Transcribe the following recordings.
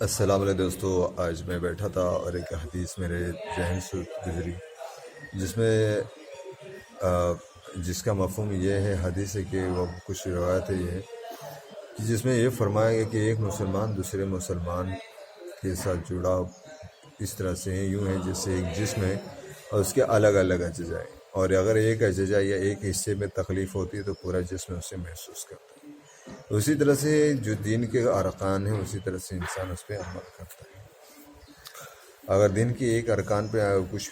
السلام علیکم دوستو، آج میں بیٹھا تھا اور ایک حدیث میرے ذہن سے گزری جس میں جس کا مفہوم یہ ہے، حدیث ہے کہ وہ کچھ روایت ہے یہ کہ جس میں یہ فرمایا گیا کہ ایک مسلمان دوسرے مسلمان کے ساتھ جڑا اس طرح سے یوں ہے جیسے ایک جسم ہے اور اس کے الگ الگ اجزاء ہیں، اور اگر ایک اجزاء یا ایک حصے میں تکلیف ہوتی ہے تو پورا جسم اسے محسوس کرتا ہے۔ اسی طرح سے جو دین کے ارکان ہیں اسی طرح سے انسان اس پہ عمل کرتا ہے۔ اگر دین کی ایک ارکان پہ کچھ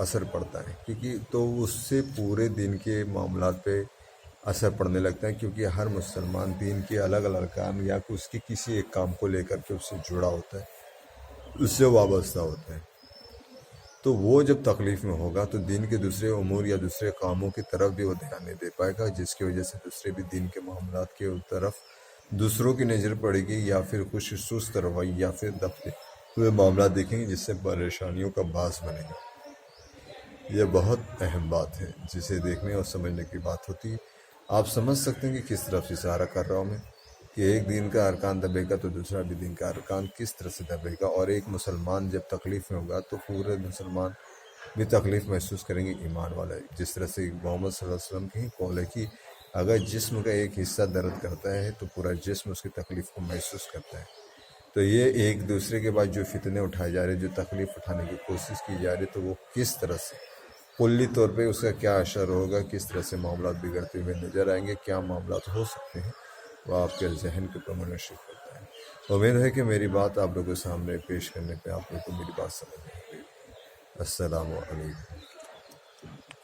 اثر پڑتا ہے کیونکہ تو اس سے پورے دین کے معاملات پہ اثر پڑنے لگتا ہے، کیونکہ ہر مسلمان دین کے الگ الگ ارکان یا اس کے کسی ایک کام کو لے کر کے اس سے جڑا ہوتا ہے، اس سے وابستہ ہوتا ہے۔ تو وہ جب تکلیف میں ہوگا تو دین کے دوسرے امور یا دوسرے کاموں کی طرف بھی وہ دھیان نہیں دے پائے گا، جس کی وجہ سے دوسرے بھی دین کے معاملات کے طرف دوسروں کی نظر پڑے گی، یا پھر کچھ سست روی یا پھر دبتے ہوئے معاملات دیکھیں گے، جس سے پریشانیوں کا باعث بنے گا۔ یہ بہت اہم بات ہے جسے دیکھنے اور سمجھنے کی بات ہوتی ہے۔ آپ سمجھ سکتے ہیں کہ کس طرف اشارہ کر رہا ہوں میں، کہ ایک دین کا ارکان دبے گا تو دوسرا بھی دین کا ارکان کس طرح سے دبے گا، اور ایک مسلمان جب تکلیف میں ہوگا تو پورے مسلمان بھی تکلیف محسوس کریں گے، ایمان والے۔ جس طرح سے محمد صلی اللہ علیہ وسلم کی قول ہے کہ اگر جسم کا ایک حصہ درد کرتا ہے تو پورا جسم اس کی تکلیف کو محسوس کرتا ہے۔ تو یہ ایک دوسرے کے بعد جو فتنے اٹھائے جا رہے، جو تکلیف اٹھانے کی کوشش کی جا رہی، تو وہ کس طرح سے کلی طور پہ اس کا کیا اثر ہوگا، کس طرح سے معاملات بگڑتے ہوئے نظر آئیں گے، کیا معاملات ہو سکتے ہیں، وہ آپ کے ذہن کے اوپر منحصر کرتا ہے۔ امید ہے کہ میری بات آپ لوگوں کے سامنے پیش کرنے پہ آپ لوگوں کو میری بات سمجھ میں آ گئی۔ السلام علیکم۔